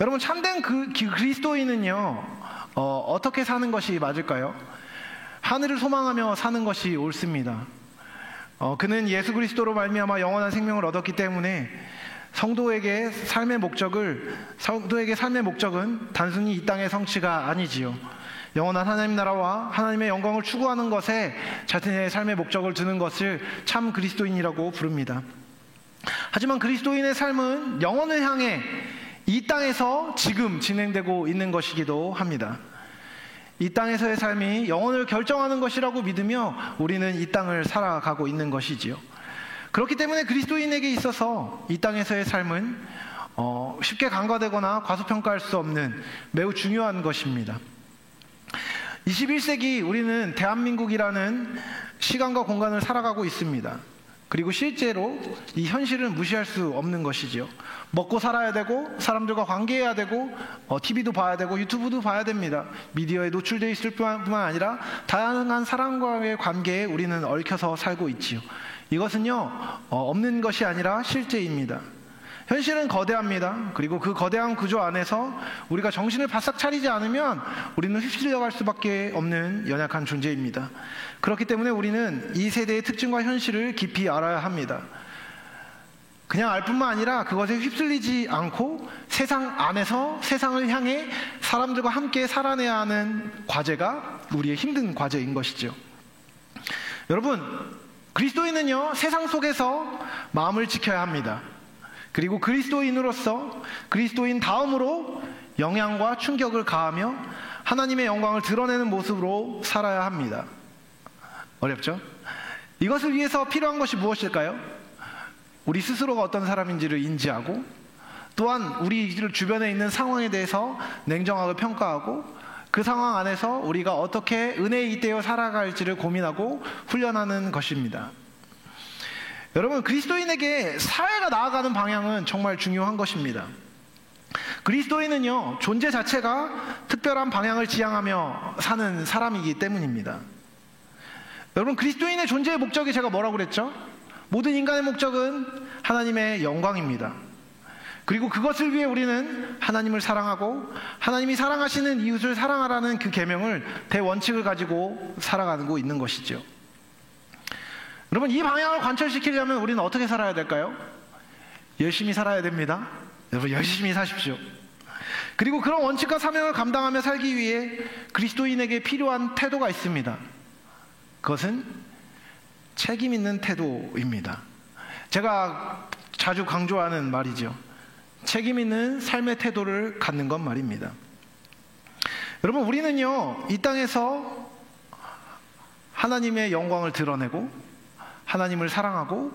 여러분, 참된 그리스도인은요, 어떻게 사는 것이 맞을까요? 하늘을 소망하며 사는 것이 옳습니다. 그는 예수 그리스도로 말미암아 영원한 생명을 얻었기 때문에 성도에게 삶의 목적은 단순히 이 땅의 성취가 아니지요. 영원한 하나님 나라와 하나님의 영광을 추구하는 것에 자신의 삶의 목적을 두는 것을 참 그리스도인이라고 부릅니다. 하지만 그리스도인의 삶은 영원을 향해 이 땅에서 지금 진행되고 있는 것이기도 합니다. 이 땅에서의 삶이 영혼을 결정하는 것이라고 믿으며 우리는 이 땅을 살아가고 있는 것이지요. 그렇기 때문에 그리스도인에게 있어서 이 땅에서의 삶은 쉽게 간과되거나 과소평가할 수 없는 매우 중요한 것입니다. 21세기 우리는 대한민국이라는 시간과 공간을 살아가고 있습니다. 그리고 실제로 이 현실을 무시할 수 없는 것이지요. 먹고 살아야 되고, 사람들과 관계해야 되고, TV도 봐야 되고, 유튜브도 봐야 됩니다. 미디어에 노출되어 있을 뿐만 아니라 다양한 사람과의 관계에 우리는 얽혀서 살고 있지요. 이것은요, 없는 것이 아니라 실제입니다. 현실은 거대합니다. 그리고 그 거대한 구조 안에서 우리가 정신을 바싹 차리지 않으면 우리는 휩쓸려갈 수밖에 없는 연약한 존재입니다. 그렇기 때문에 우리는 이 세대의 특징과 현실을 깊이 알아야 합니다. 그냥 알 뿐만 아니라 그것에 휩쓸리지 않고 세상 안에서 세상을 향해 사람들과 함께 살아내야 하는 과제가 우리의 힘든 과제인 것이죠. 여러분, 그리스도인은요, 세상 속에서 마음을 지켜야 합니다. 그리고 그리스도인으로서 그리스도인 다음으로 영향과 충격을 가하며 하나님의 영광을 드러내는 모습으로 살아야 합니다. 어렵죠? 이것을 위해서 필요한 것이 무엇일까요? 우리 스스로가 어떤 사람인지를 인지하고, 또한 우리 주변에 있는 상황에 대해서 냉정하게 평가하고, 그 상황 안에서 우리가 어떻게 은혜에 잇대어 살아갈지를 고민하고 훈련하는 것입니다. 여러분, 그리스도인에게 사회가 나아가는 방향은 정말 중요한 것입니다. 그리스도인은요, 존재 자체가 특별한 방향을 지향하며 사는 사람이기 때문입니다. 여러분, 그리스도인의 존재의 목적이 제가 뭐라고 그랬죠? 모든 인간의 목적은 하나님의 영광입니다. 그리고 그것을 위해 우리는 하나님을 사랑하고 하나님이 사랑하시는 이웃을 사랑하라는 그 계명을 대원칙을 가지고 살아가고 있는 것이죠. 여러분, 이 방향을 관철시키려면 우리는 어떻게 살아야 될까요? 열심히 살아야 됩니다. 여러분, 열심히 사십시오. 그리고 그런 원칙과 사명을 감당하며 살기 위해 그리스도인에게 필요한 태도가 있습니다. 그것은 책임 있는 태도입니다. 제가 자주 강조하는 말이죠. 책임 있는 삶의 태도를 갖는 것 말입니다. 여러분, 우리는요, 이 땅에서 하나님의 영광을 드러내고 하나님을 사랑하고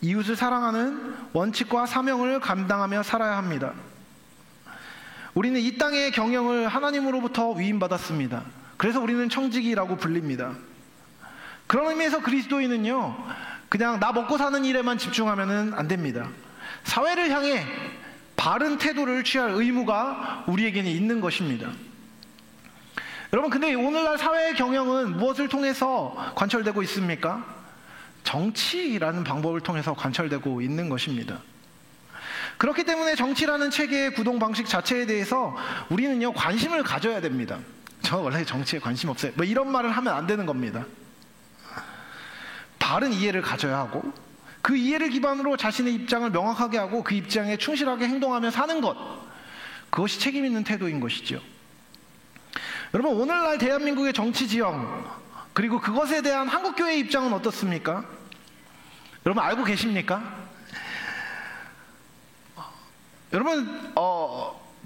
이웃을 사랑하는 원칙과 사명을 감당하며 살아야 합니다. 우리는 이 땅의 경영을 하나님으로부터 위임받았습니다. 그래서 우리는 청지기라고 불립니다. 그런 의미에서 그리스도인은요, 그냥 나 먹고 사는 일에만 집중하면 안 됩니다. 사회를 향해 바른 태도를 취할 의무가 우리에게는 있는 것입니다. 여러분, 근데 오늘날 사회의 경영은 무엇을 통해서 관철되고 있습니까? 정치라는 방법을 통해서 관철되고 있는 것입니다. 그렇기 때문에 정치라는 체계의 구동 방식 자체에 대해서 우리는요, 관심을 가져야 됩니다. 저 원래 정치에 관심 없어요, 뭐 이런 말을 하면 안 되는 겁니다. 바른 이해를 가져야 하고, 그 이해를 기반으로 자신의 입장을 명확하게 하고 그 입장에 충실하게 행동하며 사는 것, 그것이 책임 있는 태도인 것이죠. 여러분, 오늘날 대한민국의 정치 지형, 그리고 그것에 대한 한국교회의 입장은 어떻습니까? 여러분, 알고 계십니까? 여러분,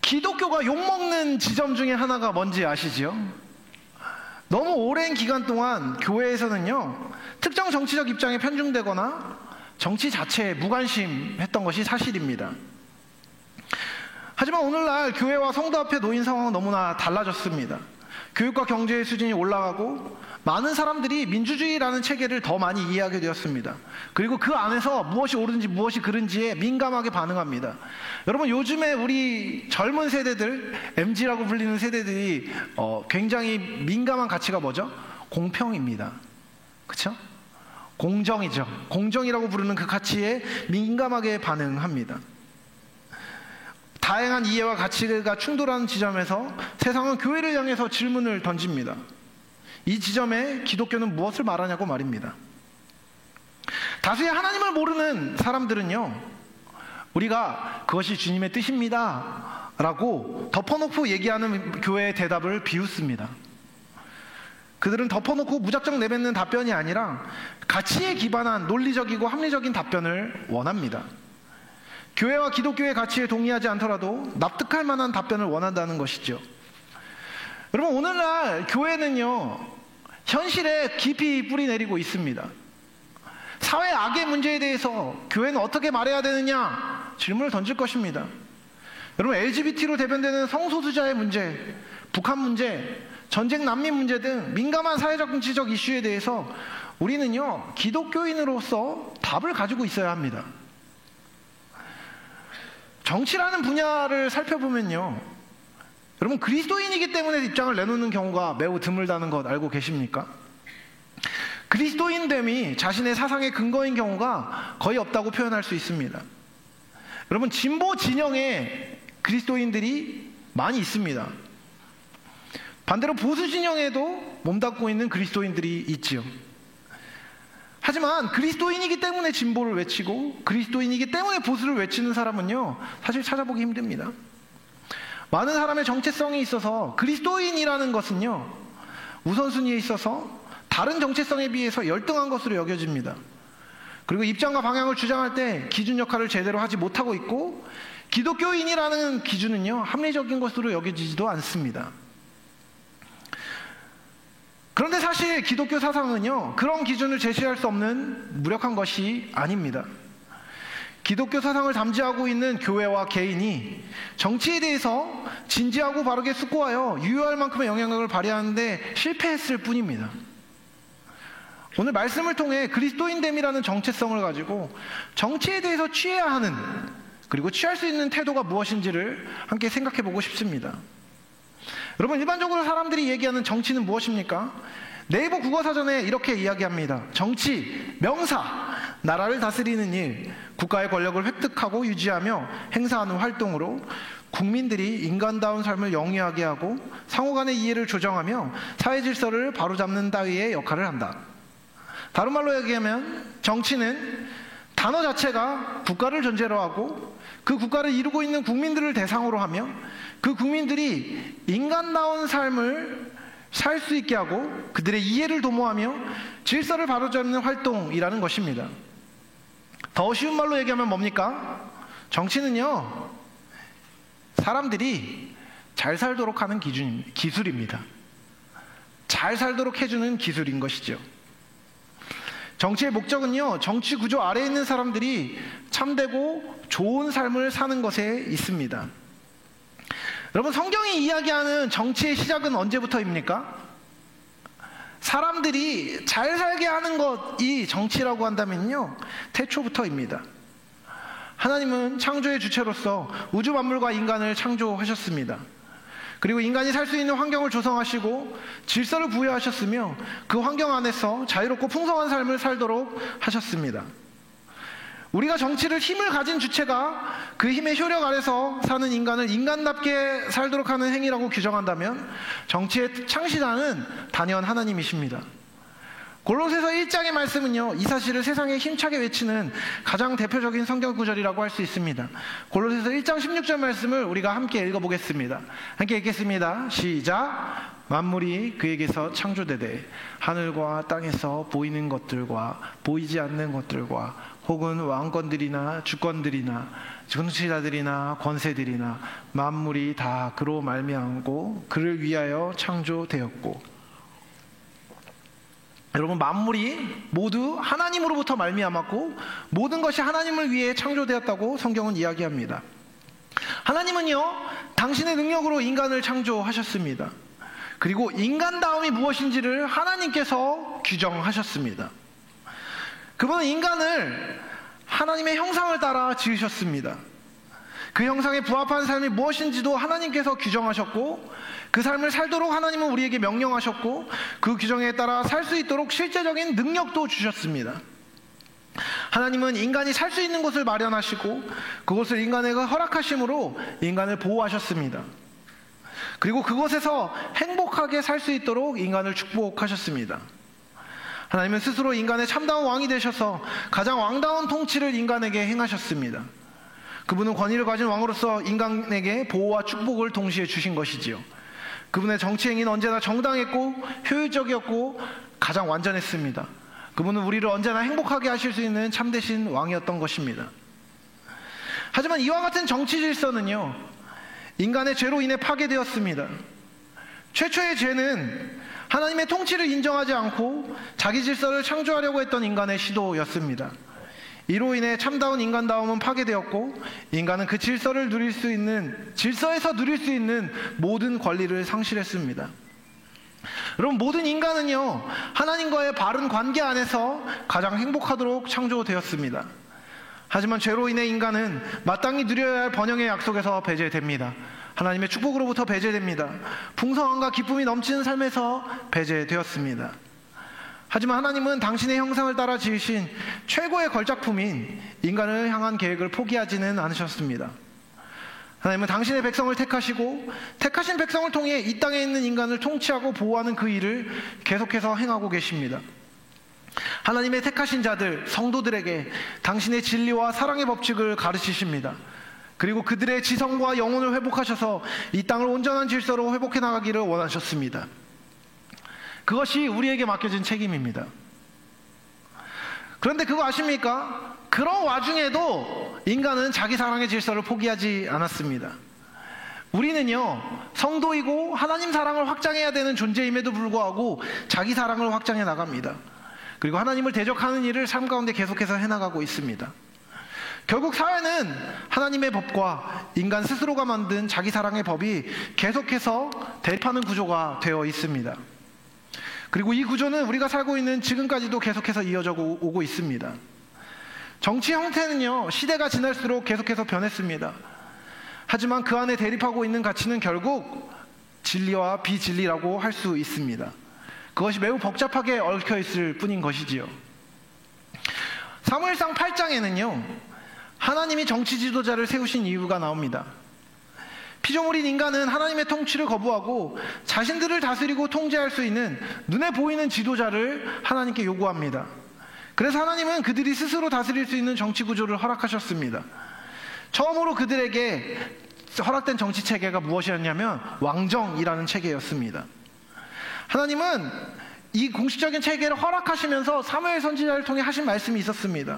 기독교가 욕먹는 지점 중에 하나가 뭔지 아시죠? 너무 오랜 기간 동안 교회에서는요, 특정 정치적 입장에 편중되거나 정치 자체에 무관심했던 것이 사실입니다. 하지만 오늘날 교회와 성도 앞에 놓인 상황은 너무나 달라졌습니다. 교육과 경제의 수준이 올라가고 많은 사람들이 민주주의라는 체계를 더 많이 이해하게 되었습니다. 그리고 그 안에서 무엇이 옳은지 무엇이 그른지에 민감하게 반응합니다. 여러분, 요즘에 우리 젊은 세대들, MZ라고 불리는 세대들이 굉장히 민감한 가치가 뭐죠? 공평입니다. 그렇죠? 공정이죠. 공정이라고 부르는 그 가치에 민감하게 반응합니다. 다양한 이해와 가치가 충돌하는 지점에서 세상은 교회를 향해서 질문을 던집니다. 이 지점에 기독교는 무엇을 말하냐고 말입니다. 다수의 하나님을 모르는 사람들은요, 우리가 그것이 주님의 뜻입니다 라고 덮어놓고 얘기하는 교회의 대답을 비웃습니다. 그들은 덮어놓고 무작정 내뱉는 답변이 아니라 가치에 기반한 논리적이고 합리적인 답변을 원합니다. 교회와 기독교의 가치에 동의하지 않더라도 납득할 만한 답변을 원한다는 것이죠. 여러분, 오늘날 교회는요, 현실에 깊이 뿌리 내리고 있습니다. 사회 악의 문제에 대해서 교회는 어떻게 말해야 되느냐 질문을 던질 것입니다. 여러분, LGBT로 대변되는 성소수자의 문제, 북한 문제, 전쟁 난민 문제 등 민감한 사회적 정치적 이슈에 대해서 우리는요, 기독교인으로서 답을 가지고 있어야 합니다. 정치라는 분야를 살펴보면요, 여러분, 그리스도인이기 때문에 입장을 내놓는 경우가 매우 드물다는 것 알고 계십니까? 그리스도인됨이 자신의 사상의 근거인 경우가 거의 없다고 표현할 수 있습니다. 여러분, 진보 진영에 그리스도인들이 많이 있습니다. 반대로 보수 진영에도 몸담고 있는 그리스도인들이 있지요. 하지만 그리스도인이기 때문에 진보를 외치고 그리스도인이기 때문에 보수를 외치는 사람은요, 사실 찾아보기 힘듭니다. 많은 사람의 정체성이 있어서 그리스도인이라는 것은요, 우선순위에 있어서 다른 정체성에 비해서 열등한 것으로 여겨집니다. 그리고 입장과 방향을 주장할 때 기준 역할을 제대로 하지 못하고 있고, 기독교인이라는 기준은요, 합리적인 것으로 여겨지지도 않습니다. 그런데 사실 기독교 사상은요, 그런 기준을 제시할 수 없는 무력한 것이 아닙니다. 기독교 사상을 담지하고 있는 교회와 개인이 정치에 대해서 진지하고 바르게 숙고하여 유효할 만큼의 영향력을 발휘하는데 실패했을 뿐입니다. 오늘 말씀을 통해 그리스도인됨이라는 정체성을 가지고 정치에 대해서 취해야 하는, 그리고 취할 수 있는 태도가 무엇인지를 함께 생각해 보고 싶습니다. 여러분, 일반적으로 사람들이 얘기하는 정치는 무엇입니까? 네이버 국어사전에 이렇게 이야기합니다. 정치, 명사, 나라를 다스리는 일, 국가의 권력을 획득하고 유지하며 행사하는 활동으로 국민들이 인간다운 삶을 영위하게 하고 상호 간의 이해를 조정하며 사회 질서를 바로잡는 따위의 역할을 한다. 다른 말로 얘기하면 정치는 단어 자체가 국가를 전제로 하고 그 국가를 이루고 있는 국민들을 대상으로 하며 그 국민들이 인간다운 삶을 살 수 있게 하고 그들의 이해를 도모하며 질서를 바로잡는 활동이라는 것입니다. 더 쉬운 말로 얘기하면 뭡니까? 정치는요, 사람들이 잘 살도록 하는 기술입니다. 잘 살도록 해주는 기술인 것이죠. 정치의 목적은요, 정치 구조 아래에 있는 사람들이 참되고 좋은 삶을 사는 것에 있습니다. 여러분, 성경이 이야기하는 정치의 시작은 언제부터입니까? 사람들이 잘 살게 하는 것이 정치라고 한다면요, 태초부터입니다. 하나님은 창조의 주체로서 우주 만물과 인간을 창조하셨습니다. 그리고 인간이 살 수 있는 환경을 조성하시고 질서를 부여하셨으며 그 환경 안에서 자유롭고 풍성한 삶을 살도록 하셨습니다. 우리가 정치를 힘을 가진 주체가 그 힘의 효력 아래서 사는 인간을 인간답게 살도록 하는 행위라고 규정한다면 정치의 창시자는 단연 하나님이십니다. 골로새서 1장의 말씀은요, 이 사실을 세상에 힘차게 외치는 가장 대표적인 성경 구절이라고 할 수 있습니다. 골로새서 1장 16절 말씀을 우리가 함께 읽어보겠습니다. 함께 읽겠습니다. 시작. 만물이 그에게서 창조되되 하늘과 땅에서 보이는 것들과 보이지 않는 것들과 혹은 왕권들이나 주권들이나 정치자들이나 권세들이나 만물이 다 그로 말미암고 그를 위하여 창조되었고. 여러분, 만물이 모두 하나님으로부터 말미암았고 모든 것이 하나님을 위해 창조되었다고 성경은 이야기합니다. 하나님은요, 당신의 능력으로 인간을 창조하셨습니다. 그리고 인간다움이 무엇인지를 하나님께서 규정하셨습니다. 그분은 인간을 하나님의 형상을 따라 지으셨습니다. 그 형상에 부합한 삶이 무엇인지도 하나님께서 규정하셨고 그 삶을 살도록 하나님은 우리에게 명령하셨고 그 규정에 따라 살 수 있도록 실제적인 능력도 주셨습니다. 하나님은 인간이 살 수 있는 곳을 마련하시고 그곳을 인간에게 허락하심으로 인간을 보호하셨습니다. 그리고 그곳에서 행복하게 살 수 있도록 인간을 축복하셨습니다. 하나님은 스스로 인간의 참다운 왕이 되셔서 가장 왕다운 통치를 인간에게 행하셨습니다. 그분은 권위를 가진 왕으로서 인간에게 보호와 축복을 동시에 주신 것이지요. 그분의 정치 행위는 언제나 정당했고 효율적이었고 가장 완전했습니다. 그분은 우리를 언제나 행복하게 하실 수 있는 참되신 왕이었던 것입니다. 하지만 이와 같은 정치 질서는요, 인간의 죄로 인해 파괴되었습니다. 최초의 죄는 하나님의 통치를 인정하지 않고 자기 질서를 창조하려고 했던 인간의 시도였습니다. 이로 인해 참다운 인간다움은 파괴되었고 인간은 그 질서에서 누릴 수 있는 모든 권리를 상실했습니다. 여러분, 모든 인간은요, 하나님과의 바른 관계 안에서 가장 행복하도록 창조되었습니다. 하지만 죄로 인해 인간은 마땅히 누려야 할 번영의 약속에서 배제됩니다. 하나님의 축복으로부터 배제됩니다. 풍성함과 기쁨이 넘치는 삶에서 배제되었습니다. 하지만 하나님은 당신의 형상을 따라 지으신 최고의 걸작품인 인간을 향한 계획을 포기하지는 않으셨습니다. 하나님은 당신의 백성을 택하시고 택하신 백성을 통해 이 땅에 있는 인간을 통치하고 보호하는 그 일을 계속해서 행하고 계십니다. 하나님의 택하신 자들, 성도들에게 당신의 진리와 사랑의 법칙을 가르치십니다. 그리고 그들의 지성과 영혼을 회복하셔서 이 땅을 온전한 질서로 회복해 나가기를 원하셨습니다. 그것이 우리에게 맡겨진 책임입니다. 그런데 그거 아십니까? 그런 와중에도 인간은 자기 사랑의 질서를 포기하지 않았습니다. 우리는요, 성도이고 하나님 사랑을 확장해야 되는 존재임에도 불구하고 자기 사랑을 확장해 나갑니다. 그리고 하나님을 대적하는 일을 삶 가운데 계속해서 해나가고 있습니다. 결국 사회는 하나님의 법과 인간 스스로가 만든 자기 사랑의 법이 계속해서 대립하는 구조가 되어 있습니다. 그리고 이 구조는 우리가 살고 있는 지금까지도 계속해서 이어져 오고 있습니다. 정치 형태는요, 시대가 지날수록 계속해서 변했습니다. 하지만 그 안에 대립하고 있는 가치는 결국 진리와 비진리라고 할 수 있습니다. 그것이 매우 복잡하게 얽혀 있을 뿐인 것이지요. 사무엘상 8장에는요, 하나님이 정치 지도자를 세우신 이유가 나옵니다. 피조물인 인간은 하나님의 통치를 거부하고 자신들을 다스리고 통제할 수 있는 눈에 보이는 지도자를 하나님께 요구합니다. 그래서 하나님은 그들이 스스로 다스릴 수 있는 정치 구조를 허락하셨습니다. 처음으로 그들에게 허락된 정치 체계가 무엇이었냐면 왕정이라는 체계였습니다. 하나님은 이 공식적인 체계를 허락하시면서 사무엘 선지자를 통해 하신 말씀이 있었습니다.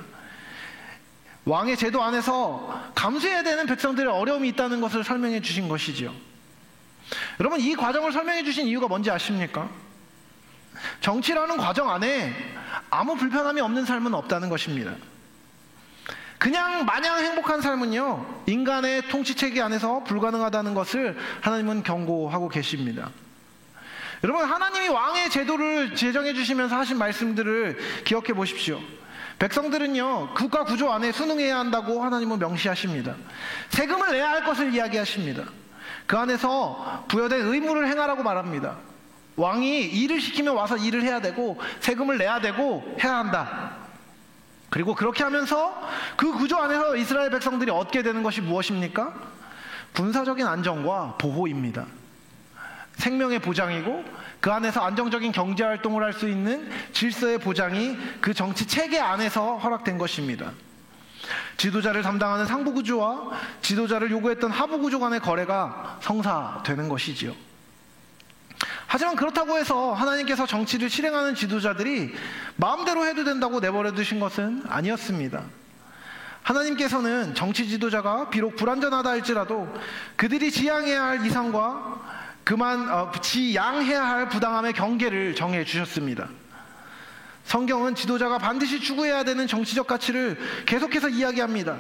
왕의 제도 안에서 감수해야 되는 백성들의 어려움이 있다는 것을 설명해 주신 것이죠. 여러분, 이 과정을 설명해 주신 이유가 뭔지 아십니까? 정치라는 과정 안에 아무 불편함이 없는 삶은 없다는 것입니다. 그냥 마냥 행복한 삶은요, 인간의 통치체계 안에서 불가능하다는 것을 하나님은 경고하고 계십니다. 여러분, 하나님이 왕의 제도를 제정해 주시면서 하신 말씀들을 기억해 보십시오. 백성들은요, 국가 구조 안에 순응해야 한다고 하나님은 명시하십니다. 세금을 내야 할 것을 이야기하십니다. 그 안에서 부여된 의무를 행하라고 말합니다. 왕이 일을 시키면 와서 일을 해야 되고 세금을 내야 되고 해야 한다. 그리고 그렇게 하면서 그 구조 안에서 이스라엘 백성들이 얻게 되는 것이 무엇입니까? 군사적인 안정과 보호입니다. 생명의 보장이고 그 안에서 안정적인 경제활동을 할 수 있는 질서의 보장이 그 정치 체계 안에서 허락된 것입니다. 지도자를 담당하는 상부구조와 지도자를 요구했던 하부구조 간의 거래가 성사되는 것이지요. 하지만 그렇다고 해서 하나님께서 정치를 실행하는 지도자들이 마음대로 해도 된다고 내버려 두신 것은 아니었습니다. 하나님께서는 정치 지도자가 비록 불완전하다 할지라도 그들이 지향해야 할 이상과 지양해야 할 부당함의 경계를 정해 주셨습니다. 성경은 지도자가 반드시 추구해야 되는 정치적 가치를 계속해서 이야기합니다.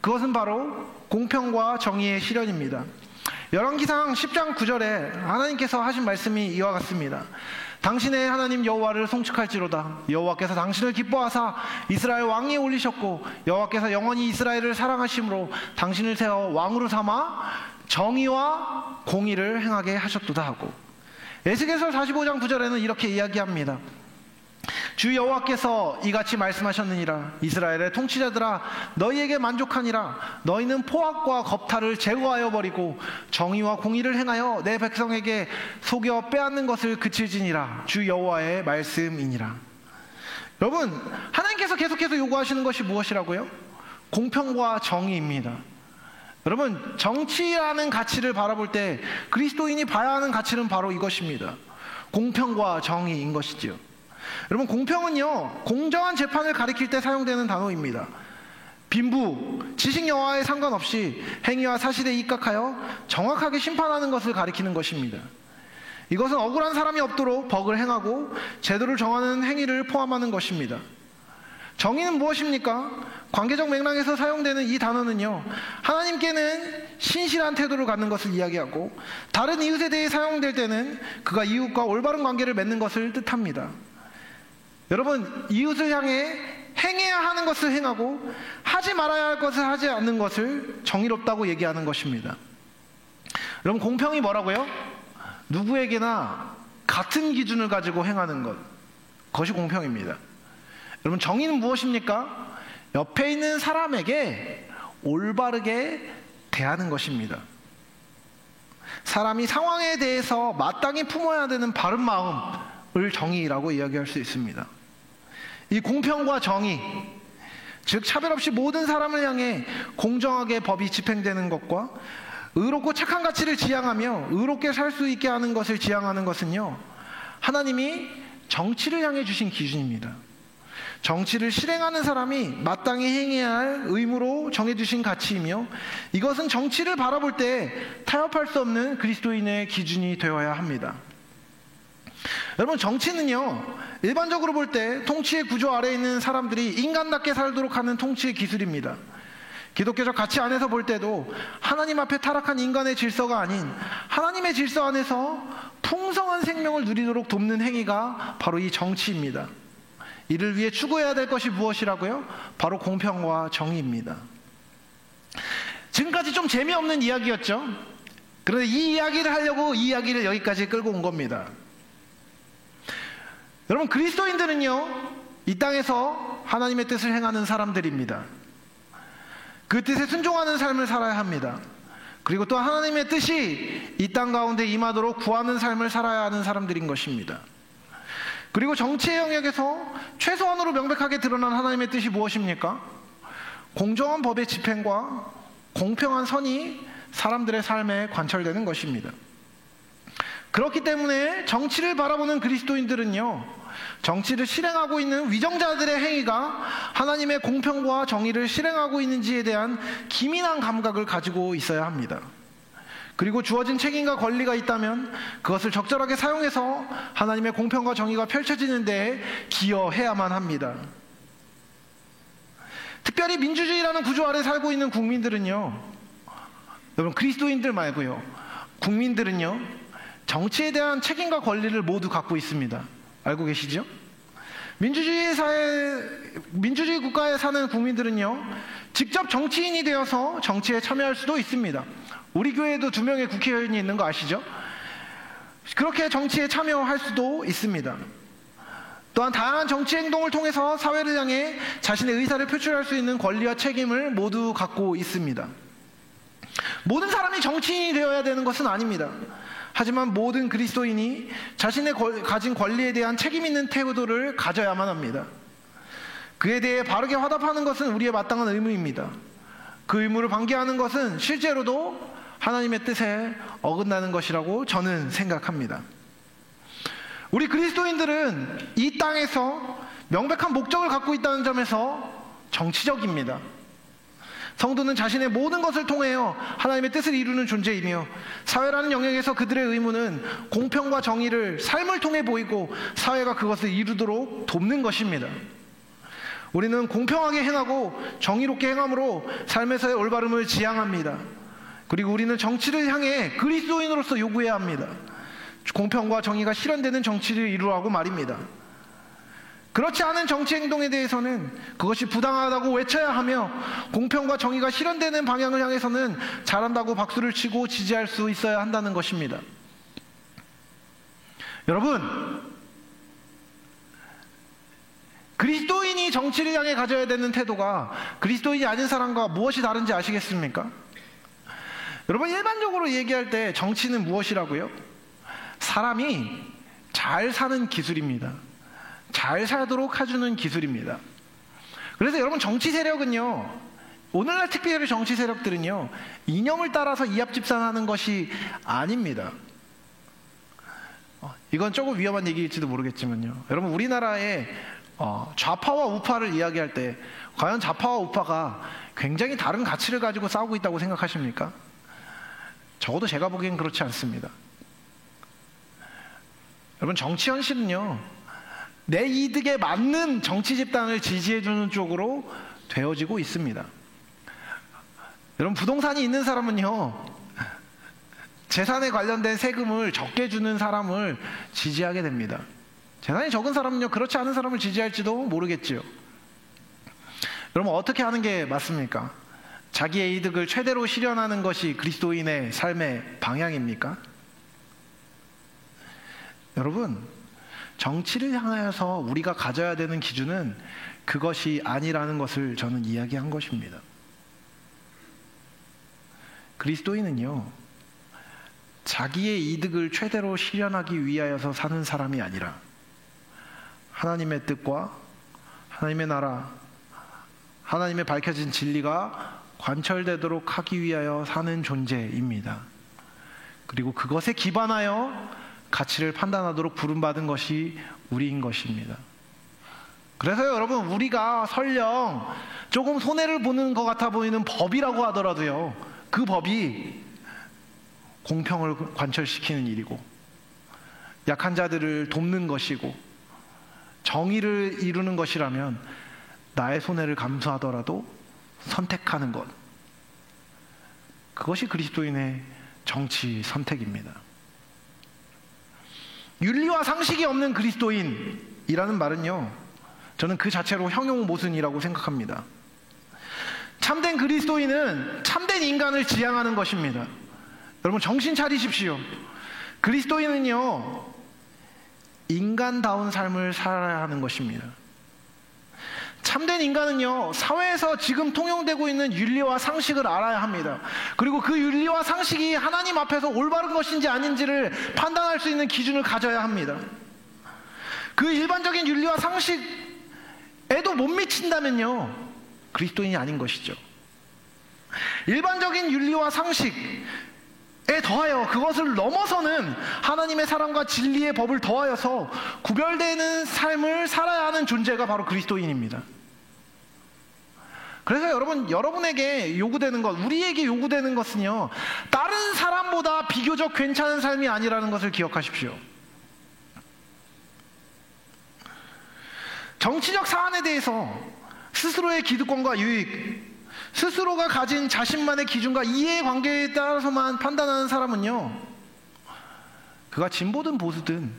그것은 바로 공평과 정의의 실현입니다. 열왕기상 10장 9절에 하나님께서 하신 말씀이 이와 같습니다. 당신의 하나님 여호와를 송축할지로다. 여호와께서 당신을 기뻐하사 이스라엘 왕위에 올리셨고 여호와께서 영원히 이스라엘을 사랑하심으로 당신을 세워 왕으로 삼아 정의와 공의를 행하게 하셨도다 하고, 에스겔서 45장 9절에는 이렇게 이야기합니다. 주 여호와께서 이같이 말씀하셨느니라. 이스라엘의 통치자들아, 너희에게 만족하니라. 너희는 포악과 겁탈을 제거하여 버리고 정의와 공의를 행하여 내 백성에게 속여 빼앗는 것을 그칠지니라. 주 여호와의 말씀이니라. 여러분, 하나님께서 계속해서 요구하시는 것이 무엇이라고요? 공평과 정의입니다. 여러분, 정치라는 가치를 바라볼 때 그리스도인이 봐야 하는 가치는 바로 이것입니다. 공평과 정의인 것이죠. 여러분, 공평은요, 공정한 재판을 가리킬 때 사용되는 단어입니다. 빈부, 지식 여하에 상관없이 행위와 사실에 입각하여 정확하게 심판하는 것을 가리키는 것입니다. 이것은 억울한 사람이 없도록 법을 행하고 제도를 정하는 행위를 포함하는 것입니다. 정의는 무엇입니까? 관계적 맥락에서 사용되는 이 단어는요, 하나님께는 신실한 태도를 갖는 것을 이야기하고 다른 이웃에 대해 사용될 때는 그가 이웃과 올바른 관계를 맺는 것을 뜻합니다. 여러분, 이웃을 향해 행해야 하는 것을 행하고 하지 말아야 할 것을 하지 않는 것을 정의롭다고 얘기하는 것입니다. 여러분, 공평이 뭐라고요? 누구에게나 같은 기준을 가지고 행하는 것, 그것이 공평입니다. 여러분, 정의는 무엇입니까? 옆에 있는 사람에게 올바르게 대하는 것입니다. 사람이 상황에 대해서 마땅히 품어야 되는 바른 마음을 정의라고 이야기할 수 있습니다. 이 공평과 정의, 즉 차별 없이 모든 사람을 향해 공정하게 법이 집행되는 것과 의롭고 착한 가치를 지향하며 의롭게 살 수 있게 하는 것을 지향하는 것은요, 하나님이 정치를 향해 주신 기준입니다. 정치를 실행하는 사람이 마땅히 행해야 할 의무로 정해주신 가치이며, 이것은 정치를 바라볼 때 타협할 수 없는 그리스도인의 기준이 되어야 합니다. 여러분, 정치는요, 일반적으로 볼 때 통치의 구조 아래에 있는 사람들이 인간답게 살도록 하는 통치의 기술입니다. 기독교적 가치 안에서 볼 때도 하나님 앞에 타락한 인간의 질서가 아닌 하나님의 질서 안에서 풍성한 생명을 누리도록 돕는 행위가 바로 이 정치입니다. 이를 위해 추구해야 될 것이 무엇이라고요? 바로 공평과 정의입니다. 지금까지 좀 재미없는 이야기였죠? 그런데 이 이야기를 하려고 이 이야기를 여기까지 끌고 온 겁니다. 여러분, 그리스도인들은요, 이 땅에서 하나님의 뜻을 행하는 사람들입니다. 그 뜻에 순종하는 삶을 살아야 합니다. 그리고 또 하나님의 뜻이 이 땅 가운데 임하도록 구하는 삶을 살아야 하는 사람들인 것입니다. 그리고 정치의 영역에서 최소한으로 명백하게 드러난 하나님의 뜻이 무엇입니까? 공정한 법의 집행과 공평한 선이 사람들의 삶에 관철되는 것입니다. 그렇기 때문에 정치를 바라보는 그리스도인들은요, 정치를 실행하고 있는 위정자들의 행위가 하나님의 공평과 정의를 실행하고 있는지에 대한 기민한 감각을 가지고 있어야 합니다. 그리고 주어진 책임과 권리가 있다면 그것을 적절하게 사용해서 하나님의 공평과 정의가 펼쳐지는 데에 기여해야만 합니다. 특별히 민주주의라는 구조 아래 살고 있는 국민들은요, 여러분, 그리스도인들 말고요, 국민들은요, 정치에 대한 책임과 권리를 모두 갖고 있습니다. 알고 계시죠? 민주주의 국가에 사는 국민들은요, 직접 정치인이 되어서 정치에 참여할 수도 있습니다. 우리 교회에도 2명의 국회의원이 있는 거 아시죠? 그렇게 정치에 참여할 수도 있습니다. 또한 다양한 정치 행동을 통해서 사회를 향해 자신의 의사를 표출할 수 있는 권리와 책임을 모두 갖고 있습니다. 모든 사람이 정치인이 되어야 되는 것은 아닙니다. 하지만 모든 그리스도인이 자신의 가진 권리에 대한 책임 있는 태도를 가져야만 합니다. 그에 대해 바르게 화답하는 것은 우리의 마땅한 의무입니다. 그 의무를 방기하는 것은 실제로도 하나님의 뜻에 어긋나는 것이라고 저는 생각합니다. 우리 그리스도인들은 이 땅에서 명백한 목적을 갖고 있다는 점에서 정치적입니다. 성도는 자신의 모든 것을 통하여 하나님의 뜻을 이루는 존재이며, 사회라는 영역에서 그들의 의무는 공평과 정의를 삶을 통해 보이고 사회가 그것을 이루도록 돕는 것입니다. 우리는 공평하게 행하고 정의롭게 행함으로 삶에서의 올바름을 지향합니다. 그리고 우리는 정치를 향해 그리스도인으로서 요구해야 합니다. 공평과 정의가 실현되는 정치를 이루라고 말입니다. 그렇지 않은 정치 행동에 대해서는 그것이 부당하다고 외쳐야 하며, 공평과 정의가 실현되는 방향을 향해서는 잘한다고 박수를 치고 지지할 수 있어야 한다는 것입니다. 여러분, 그리스도인이 정치를 향해 가져야 되는 태도가 그리스도인이 아닌 사람과 무엇이 다른지 아시겠습니까? 여러분, 일반적으로 얘기할 때 정치는 무엇이라고요? 사람이 잘 사는 기술입니다. 잘 살도록 해주는 기술입니다. 그래서 여러분, 정치 세력은요, 오늘날 특별히 정치 세력들은요, 이념을 따라서 이합집산하는 것이 아닙니다. 이건 조금 위험한 얘기일지도 모르겠지만요, 여러분, 우리나라의 좌파와 우파를 이야기할 때 과연 좌파와 우파가 굉장히 다른 가치를 가지고 싸우고 있다고 생각하십니까? 적어도 제가 보기엔 그렇지 않습니다. 여러분, 정치 현실은요, 내 이득에 맞는 정치 집단을 지지해주는 쪽으로 되어지고 있습니다. 여러분, 부동산이 있는 사람은요, 재산에 관련된 세금을 적게 주는 사람을 지지하게 됩니다. 재산이 적은 사람은요, 그렇지 않은 사람을 지지할지도 모르겠지요. 여러분, 어떻게 하는 게 맞습니까? 자기의 이득을 최대로 실현하는 것이 그리스도인의 삶의 방향입니까? 여러분, 정치를 향하여서 우리가 가져야 되는 기준은 그것이 아니라는 것을 저는 이야기한 것입니다. 그리스도인은요, 자기의 이득을 최대로 실현하기 위하여서 사는 사람이 아니라 하나님의 뜻과 하나님의 나라, 하나님의 밝혀진 진리가 관철되도록 하기 위하여 사는 존재입니다. 그리고 그것에 기반하여 가치를 판단하도록 부름받은 것이 우리인 것입니다. 그래서 여러분, 우리가 설령 조금 손해를 보는 것 같아 보이는 법이라고 하더라도요, 그 법이 공평을 관철시키는 일이고 약한 자들을 돕는 것이고 정의를 이루는 것이라면 나의 손해를 감수하더라도 선택하는 것, 그것이 그리스도인의 정치 선택입니다. 윤리와 상식이 없는 그리스도인이라는 말은요, 저는 그 자체로 형용모순이라고 생각합니다. 참된 그리스도인은 참된 인간을 지향하는 것입니다. 여러분, 정신 차리십시오. 그리스도인은요, 인간다운 삶을 살아야 하는 것입니다. 참된 인간은요, 사회에서 지금 통용되고 있는 윤리와 상식을 알아야 합니다. 그리고 그 윤리와 상식이 하나님 앞에서 올바른 것인지 아닌지를 판단할 수 있는 기준을 가져야 합니다. 그 일반적인 윤리와 상식에도 못 미친다면요, 그리스도인이 아닌 것이죠. 일반적인 윤리와 상식에 더하여 그것을 넘어서는 하나님의 사랑과 진리의 법을 더하여서 구별되는 삶을 살아야 하는 존재가 바로 그리스도인입니다. 그래서 여러분에게 요구되는 것, 우리에게 요구되는 것은요, 다른 사람보다 비교적 괜찮은 삶이 아니라는 것을 기억하십시오. 정치적 사안에 대해서 스스로의 기득권과 유익, 스스로가 가진 자신만의 기준과 이해관계에 따라서만 판단하는 사람은요, 그가 진보든 보수든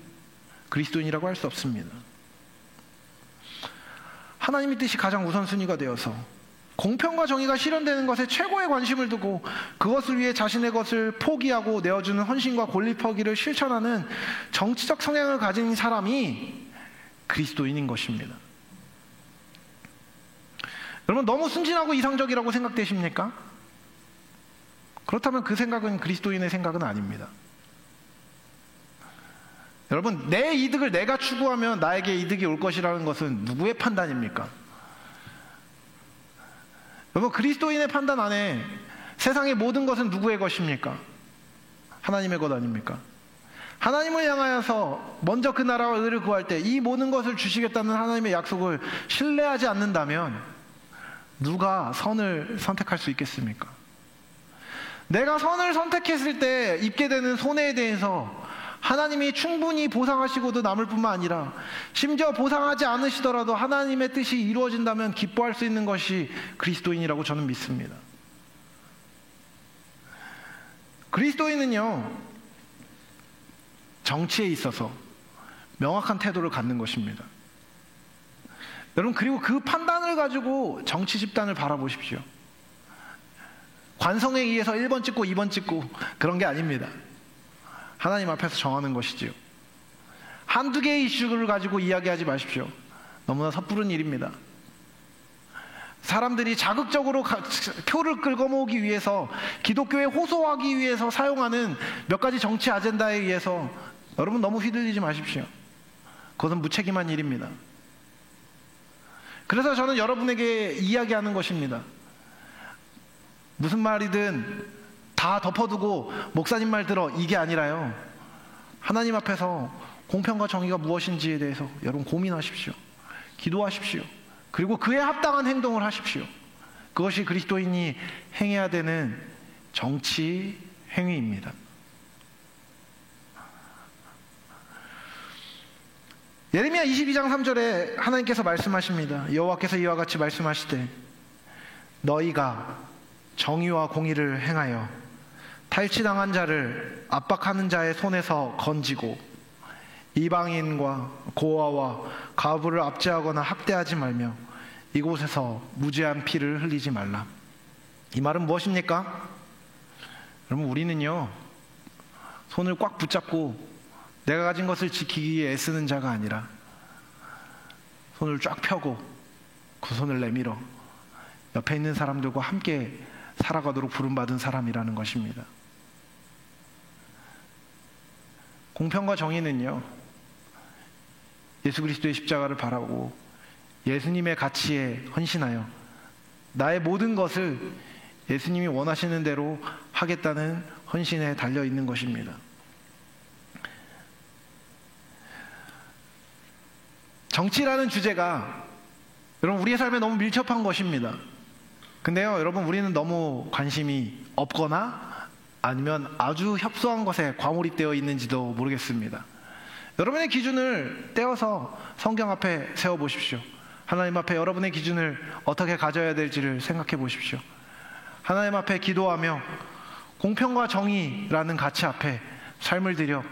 그리스도인이라고 할 수 없습니다. 하나님의 뜻이 가장 우선순위가 되어서 공평과 정의가 실현되는 것에 최고의 관심을 두고 그것을 위해 자신의 것을 포기하고 내어주는 헌신과 권리 포기를 실천하는 정치적 성향을 가진 사람이 그리스도인인 것입니다. 여러분, 너무 순진하고 이상적이라고 생각되십니까? 그렇다면 그 생각은 그리스도인의 생각은 아닙니다. 여러분, 내 이득을 내가 추구하면 나에게 이득이 올 것이라는 것은 누구의 판단입니까? 여러분, 그리스도인의 판단 안에 세상의 모든 것은 누구의 것입니까? 하나님의 것 아닙니까? 하나님을 향하여서 먼저 그 나라와 의를 구할 때 이 모든 것을 주시겠다는 하나님의 약속을 신뢰하지 않는다면 누가 선을 선택할 수 있겠습니까? 내가 선을 선택했을 때 입게 되는 손해에 대해서 하나님이 충분히 보상하시고도 남을 뿐만 아니라 심지어 보상하지 않으시더라도 하나님의 뜻이 이루어진다면 기뻐할 수 있는 것이 그리스도인이라고 저는 믿습니다. 그리스도인은요, 정치에 있어서 명확한 태도를 갖는 것입니다. 여러분, 그리고 그 판단을 가지고 정치 집단을 바라보십시오. 관성에 의해서 1번 찍고 2번 찍고 그런 게 아닙니다. 하나님 앞에서 정하는 것이지요. 한두 개의 이슈를 가지고 이야기하지 마십시오. 너무나 섣부른 일입니다. 사람들이 자극적으로 표를 끌고 모으기 위해서, 기독교에 호소하기 위해서 사용하는 몇 가지 정치 아젠다에 의해서 여러분 너무 휘둘리지 마십시오. 그것은 무책임한 일입니다. 그래서 저는 여러분에게 이야기하는 것입니다. 무슨 말이든 다 덮어두고 목사님 말 들어, 이게 아니라요, 하나님 앞에서 공평과 정의가 무엇인지에 대해서 여러분 고민하십시오. 기도하십시오. 그리고 그에 합당한 행동을 하십시오. 그것이 그리스도인이 행해야 되는 정치 행위입니다. 예레미야 22장 3절에 하나님께서 말씀하십니다. 여호와께서 이와 같이 말씀하시되 너희가 정의와 공의를 행하여 탈취당한 자를 압박하는 자의 손에서 건지고 이방인과 고아와 과부를 압제하거나 학대하지 말며 이곳에서 무죄한 피를 흘리지 말라. 이 말은 무엇입니까? 여러분, 우리는요, 손을 꽉 붙잡고 내가 가진 것을 지키기 위해 애쓰는 자가 아니라 손을 쫙 펴고 그 손을 내밀어 옆에 있는 사람들과 함께 살아가도록 부름받은 사람이라는 것입니다. 공평과 정의는요, 예수 그리스도의 십자가를 바라고 예수님의 가치에 헌신하여 나의 모든 것을 예수님이 원하시는 대로 하겠다는 헌신에 달려 있는 것입니다. 정치라는 주제가 여러분 우리의 삶에 너무 밀접한 것입니다. 근데요, 여러분, 우리는 너무 관심이 없거나 아니면 아주 협소한 것에 과몰입되어 있는지도 모르겠습니다. 여러분의 기준을 떼어서 성경 앞에 세워보십시오. 하나님 앞에 여러분의 기준을 어떻게 가져야 될지를 생각해 보십시오. 하나님 앞에 기도하며 공평과 정의라는 가치 앞에 삶을 들여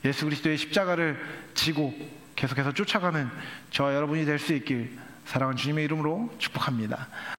예수 그리스도의 십자가를 지고 계속해서 쫓아가는 저와 여러분이 될 수 있길 사랑하는 주님의 이름으로 축복합니다.